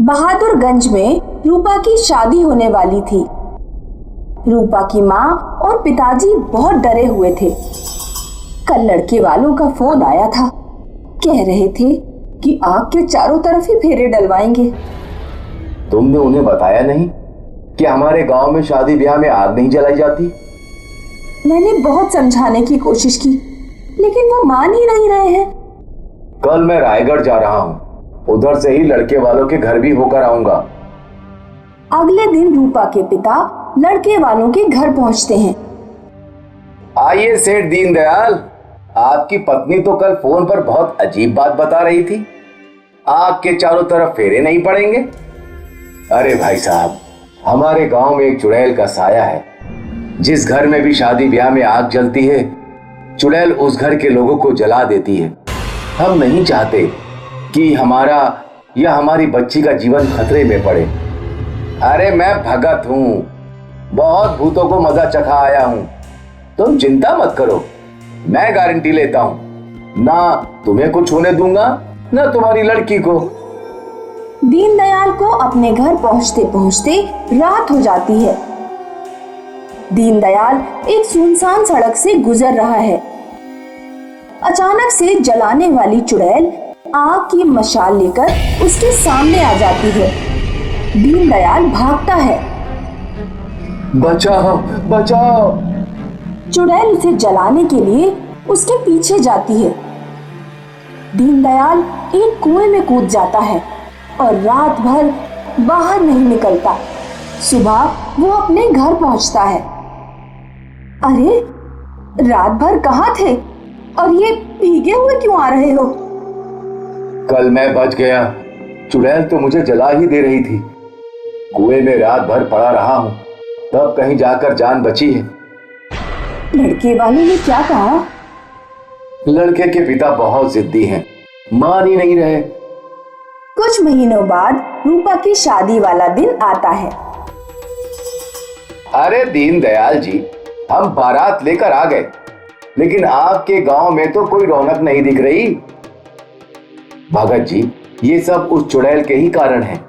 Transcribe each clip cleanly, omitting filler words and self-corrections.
बहादुरगंज में रूपा की शादी होने वाली थी। रूपा की माँ और पिताजी बहुत डरे हुए थे। कल लड़के वालों का फोन आया था, कह रहे थे कि आग के चारों तरफ ही फेरे डलवाएंगे। तुमने उन्हें बताया नहीं कि हमारे गांव में शादी ब्याह में आग नहीं जलाई जाती? मैंने बहुत समझाने की कोशिश की, लेकिन वो मान ही नहीं रहे हैं। कल मैं रायगढ़ जा रहा हूँ, उधर से ही लड़के वालों के घर भी होकर आऊंगा। अगले दिन रूपा के पिता लड़के वालों के घर पहुंचते हैं। आइए सेठ दीनदयाल, आपकी पत्नी तो कल फोन पर बहुत अजीब बात बता रही थी, आग के चारों तरफ फेरे नहीं पड़ेंगे। अरे भाई साहब, हमारे गांव में एक चुड़ैल का साया है। जिस घर में भी शादी ब्याह में आग जलती है, चुड़ैल उस घर के लोगों को जला देती है। हम नहीं चाहते कि हमारा या हमारी बच्ची का जीवन खतरे में पड़े। अरे मैं भगत हूं, बहुत भूतों को मजा चखा आया हूं। तुम चिंता मत करो, मैं गारंटी लेता हूं, ना तुम्हें कुछ होने दूंगा ना तुम्हारी लड़की को। दीनदयाल को अपने घर पहुंचते पहुंचते रात हो जाती है। दीनदयाल एक सुनसान सड़क से गुजर रहा है। अचानक से जलाने वाली चुड़ैल आग की मशाल लेकर उसके सामने आ जाती है। दीनदयाल भागता है। बचाओ बचाओ! चुड़ैल उसे जलाने के लिए उसके पीछे जाती है। दीनदयाल एक कुएं में कूद जाता है और रात भर बाहर नहीं निकलता। सुबह वो अपने घर पहुंचता है। अरे, रात भर कहाँ थे और ये भीगे हुए क्यों आ रहे हो? कल मैं बच गया, चुड़ैल तो मुझे जला ही दे रही थी। कुएं में रात भर पड़ा रहा हूं, तब कहीं जाकर जान बची है। लड़के वालों ने क्या कहा? लड़के के पिता बहुत जिद्दी हैं, मान ही नहीं रहे। कुछ महीनों बाद रूपा की शादी वाला दिन आता है। अरे दीनदयाल जी, हम बारात लेकर आ गए, लेकिन आपके गांव में तो कोई रौनक नहीं दिख रही। भगत जी, ये सब उस चुड़ैल के ही कारण है,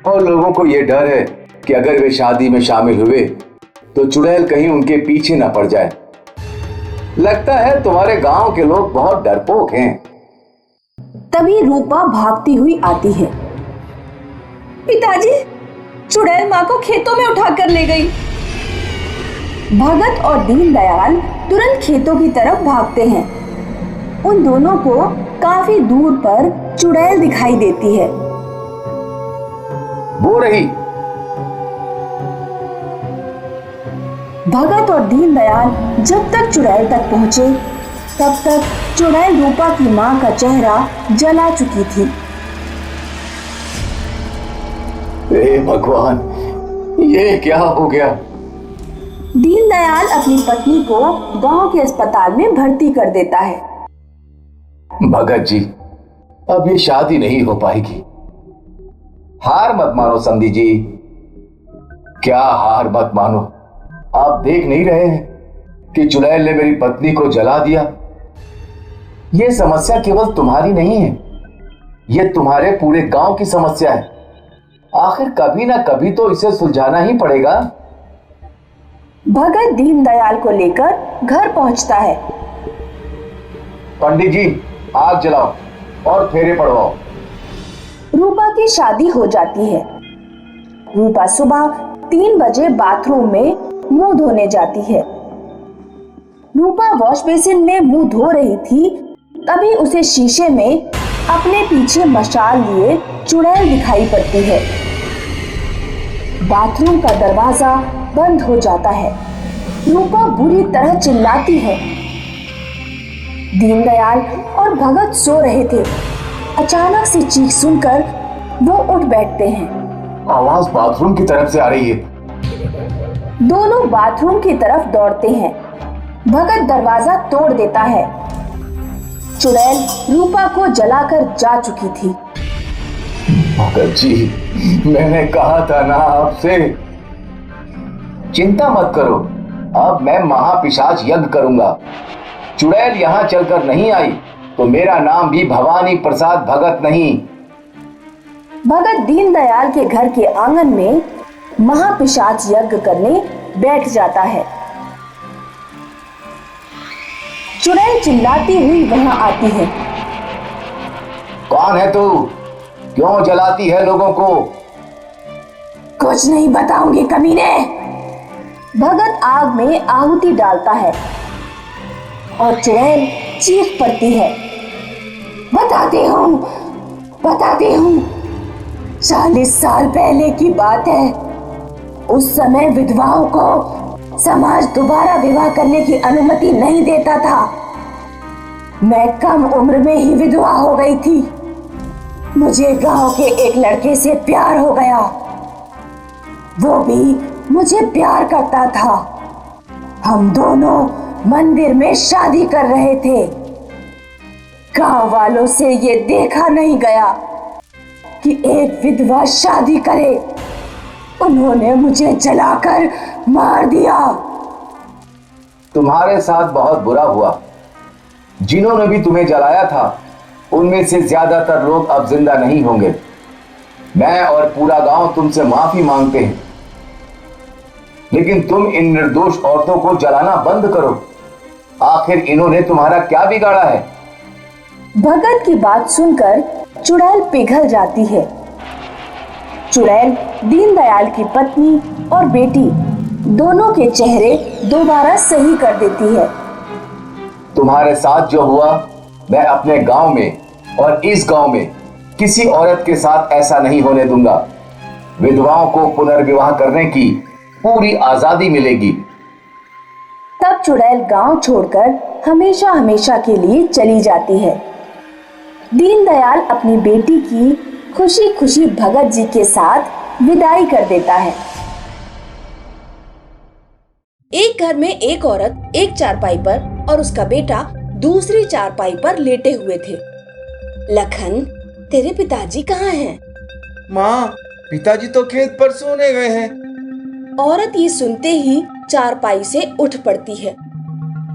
और लोगों को ये डर है कि अगर वे शादी में शामिल हुए तो चुड़ैल कहीं उनके पीछे न पड़ जाए। लगता है तुम्हारे गांव के लोग बहुत डरपोक हैं। तभी रूपा भागती हुई आती है। पिताजी, चुड़ैल माँ को खेतों में उठाकर ले गई। भगत और दीनदयाल तुरंत खेतों की तरफ भागते हैं। उन दोनों को काफी दूर पर चुड़ैल दिखाई देती है। वो रही। भगत और दीनदयाल जब तक चुड़ैल तक पहुंचे, तब तक चुड़ैल रूपा की मां का चेहरा जला चुकी थी। हे भगवान, ये क्या हो गया? दीनदयाल अपनी पत्नी को गांव के अस्पताल में भर्ती कर देता है। भगत जी, अब ये शादी नहीं हो पाएगी। हार मत मानो संधि जी। क्या हार मत मानो? आप देख नहीं रहे हैं कि चुड़ैल ने मेरी पत्नी को जला दिया। ये समस्या केवल तुम्हारी नहीं है, ये तुम्हारे पूरे गांव की समस्या है। आखिर कभी ना कभी तो इसे सुलझाना ही पड़ेगा। भगत दीनदयाल को लेकर घर पहुंचता है। पंडित जी, आग जलाओ और फेरे पड़वाओ। रूपा की शादी हो जाती है। रूपा सुबह 3 बजे बाथरूम में मुंह धोने जाती है। रूपा वॉश बेसिन में मुंह धो रही थी, तभी उसे शीशे में अपने पीछे मशाल लिए चुड़ैल दिखाई पड़ती है। बाथरूम का दरवाजा बंद हो जाता है। रूपा बुरी तरह चिल्लाती है। दीनदयाल और भगत सो रहे थे। अचानक से चीख सुनकर वो उठ बैठते हैं। आवाज बाथरूम की तरफ से आ रही है। दोनों बाथरूम की तरफ दौड़ते हैं। भगत दरवाजा तोड़ देता है। चुड़ैल रूपा को जलाकर जा चुकी थी। भगत जी, मैंने कहा था ना आपसे। चिंता मत करो, अब मैं महापिशाच यज्ञ करूंगा। चुड़ैल यहां चलकर नहीं आई तो मेरा नाम भी भवानी प्रसाद भगत नहीं। भगत दीनदयाल के घर के आंगन में महापिशाच यज्ञ करने बैठ जाता है। चुड़ैल चिल्लाती हुई वहां आती है। कौन है तू? क्यों जलाती है लोगों को? कुछ नहीं बताऊंगी कमीने। भगत आग में आहुति डालता है और चुड़ैल चीख पड़ती है। बताती हूँ 40 साल पहले की बात है। उस समय विधवाओं को समाज दोबारा विवाह करने की अनुमति नहीं देता था। मैं कम उम्र में ही विधवा हो गई थी। मुझे गांव के एक लड़के से प्यार हो गया। वो भी मुझे प्यार करता था। हम दोनों मंदिर में शादी कर रहे थे। गांव वालों से ये देखा नहीं गया कि एक विधवा शादी करे। उन्होंने मुझे जलाकर मार दिया। तुम्हारे साथ बहुत बुरा हुआ। जिन्होंने भी तुम्हें जलाया था उनमें से ज्यादातर लोग अब जिंदा नहीं होंगे। मैं और पूरा गांव तुमसे माफी मांगते हैं, लेकिन तुम इन निर्दोष औरतों को जलाना बंद करो। आखिर इन्होंने तुम्हारा क्या बिगाड़ा है? भगत की बात सुनकर चुड़ैल पिघल जाती है। चुड़ैल दीनदयाल की पत्नी और बेटी दोनों के चेहरे दोबारा सही कर देती है। तुम्हारे साथ जो हुआ, मैं अपने गांव में और इस गांव में किसी औरत के साथ ऐसा नहीं होने दूंगा। विधवाओं को पुनर्विवाह करने की पूरी आजादी मिलेगी। तब चुड़ैल गांव छोड़कर हमेशा हमेशा के लिए चली जाती है। दीनदयाल अपनी बेटी की खुशी खुशी भगत जी के साथ विदाई कर देता है। एक घर में एक औरत एक चारपाई पर और उसका बेटा दूसरी चारपाई पर लेटे हुए थे। लखन, तेरे पिताजी कहाँ हैं? माँ, पिताजी तो खेत पर सोने गए हैं। औरत ये सुनते ही चारपाई से उठ पड़ती है।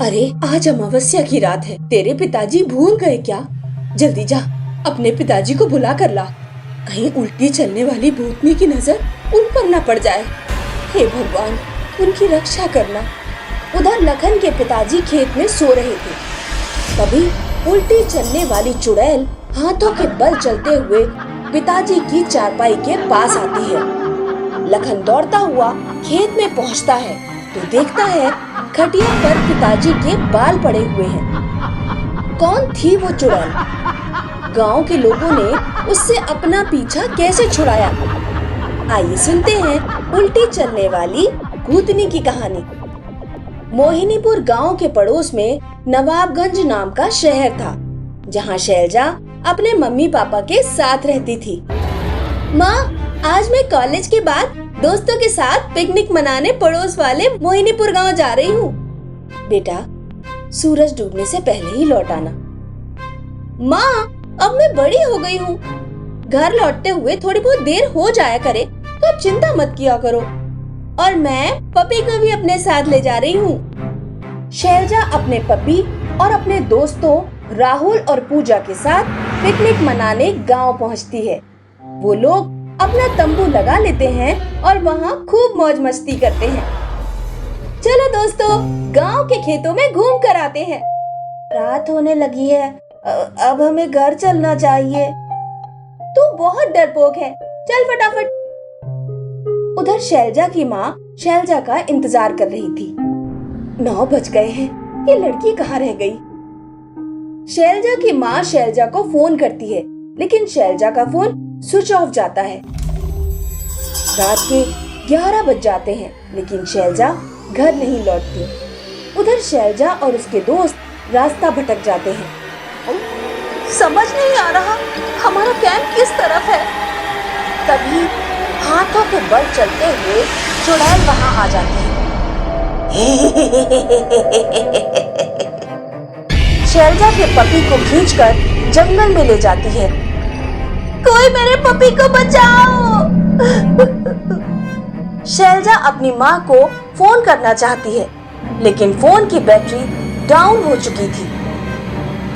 अरे, आज अमावस्या की रात है। तेरे पिताजी भूल गए क्या? जल्दी जा, अपने पिताजी को बुला कर ला। कहीं उल्टी चलने वाली भूतनी की नजर उन पर न पड़ जाए। हे भगवान, उनकी रक्षा करना। उधर लखन के पिताजी खेत में सो रहे थे। तभी उल्टी चलने वाली चुड़ैल हाथों के बल चलते हुए पिताजी की चारपाई के पास आती है। लखन दौड़ता हुआ खेत में पहुंचता है तो देखता है खटिया पर पिताजी के बाल पड़े हुए हैं। कौन थी वो चुड़ैल? गांव के लोगों ने उससे अपना पीछा कैसे छुड़ाया? आइए सुनते हैं उल्टी चलने वाली भूतनी की कहानी। मोहिनीपुर गांव के पड़ोस में नवाबगंज नाम का शहर था, जहां शैलजा अपने मम्मी पापा के साथ रहती थी। माँ, आज मैं कॉलेज के बाद दोस्तों के साथ पिकनिक मनाने पड़ोस वाले मोहिनीपुर गांव जा रही हूँ। बेटा, सूरज डूबने से पहले ही लौट आना। माँ, अब मैं बड़ी हो गई हूँ। घर लौटते हुए थोड़ी बहुत देर हो जाया करे तो अब चिंता मत किया करो। और मैं पपी को भी अपने साथ ले जा रही हूँ। शैलजा अपने पपी और अपने दोस्तों राहुल और पूजा के साथ पिकनिक मनाने गांव पहुँचती है। वो लोग अपना तंबू लगा लेते हैं और वहाँ खूब मौज मस्ती करते हैं। चलो दोस्तों, गांव के खेतों में घूम कर आते हैं। रात होने लगी है, अब हमें घर चलना चाहिए। तू बहुत डरपोक है, चल फटाफट। उधर शैलजा की माँ शैलजा का इंतजार कर रही थी। 9 बज गए हैं, ये लड़की कहाँ रह गई? शैलजा की माँ शैलजा को फोन करती है, लेकिन शैलजा का फोन स्विच ऑफ जाता है। रात के 11 बज जाते हैं, लेकिन शैलजा घर नहीं लौटती। उधर शैलजा और उसके दोस्त रास्ता भटक जाते हैं। समझ नहीं आ रहा हमारा कैंप किस तरफ है। तभी हाथों के बल चलते हुए चुड़ैल वहां आ जाती है। शैलजा के पपी को खींचकर जंगल में ले जाती है। कोई मेरे पपी को बचाओ! शैलजा अपनी माँ को फोन करना चाहती है, लेकिन फोन की बैटरी डाउन हो चुकी थी।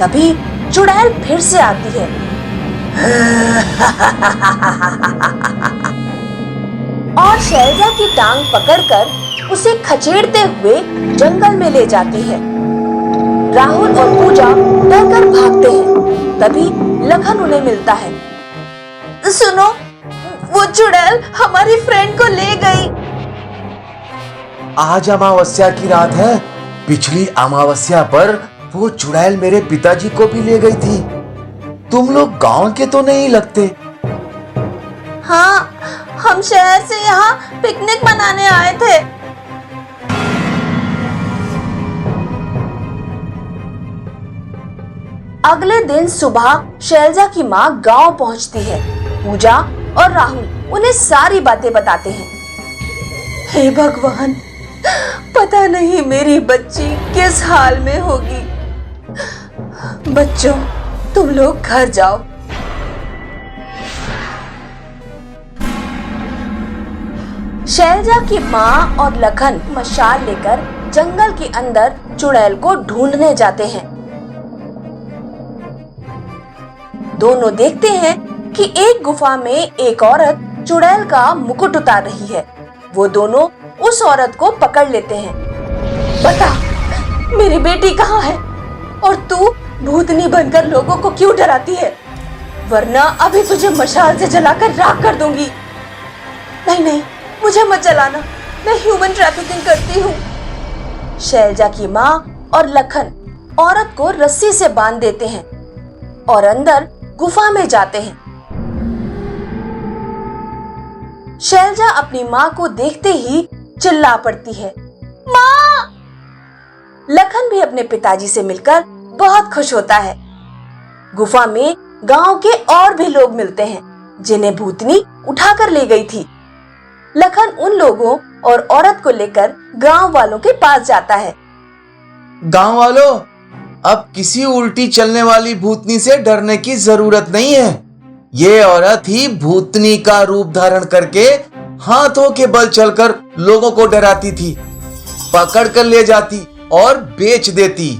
तभी चुड़ैल फिर से आती है। और शैलजा की टांग पकड़कर उसे खचेड़ते हुए जंगल में ले जाती है। राहुल और पूजा डरकर भागते हैं। तभी लखन उन्हें मिलता है। सुनो, वो चुड़ैल हमारी फ्रेंड को ले गई। आज अमावस्या की रात है। पिछली अमावस्या पर वो चुड़ैल मेरे पिताजी को भी ले गई थी। तुम लोग गांव के तो नहीं लगते। हाँ, हम शहर से यहाँ पिकनिक मनाने आए थे। अगले दिन सुबह शैलजा की माँ गांव पहुँचती है। पूजा और राहुल उन्हें सारी बातें बताते हैं। हे भगवान, पता नहीं मेरी बच्ची किस हाल में होगी। बच्चों, तुम लोग घर जाओ। शैलजा की माँ और लखन मशाल लेकर जंगल के अंदर चुड़ैल को ढूंढने जाते हैं। दोनों देखते हैं कि एक गुफा में एक औरत चुड़ैल का मुकुट उतार रही है। वो दोनों उस औरत को पकड़ लेते हैं। बता, मेरी बेटी कहाँ है और तू भूतनी बनकर लोगों को क्यों डराती है? वरना अभी तुझे मशाल से जलाकर राख कर दूंगी। नहीं नहीं, मुझे मत जलाना, मैं ह्यूमन ट्रैफिकिंग करती हूँ। शैलजा की माँ और लखन औरत को रस्सी से बांध देते हैं और अंदर गुफा में जाते हैं। शैलजा अपनी माँ को देखते ही चिल्ला पड़ती है, माँ! लखन भी अपने पिताजी से मिलकर बहुत खुश होता है। गुफा में गांव के और भी लोग मिलते हैं जिन्हें भूतनी उठाकर ले गई थी। लखन उन लोगों और औरत को लेकर गांव वालों के पास जाता है। गांव वालों, अब किसी उल्टी चलने वाली भूतनी से डरने की जरूरत नहीं है। ये औरत ही भूतनी का रूप धारण करके हाथों के बल चलकर लोगों को डराती थी, पकड़ कर ले जाती और बेच देती।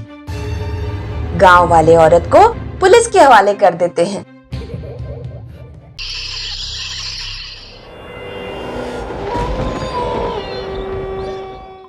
गांव वाले औरत को पुलिस के हवाले कर देते हैं।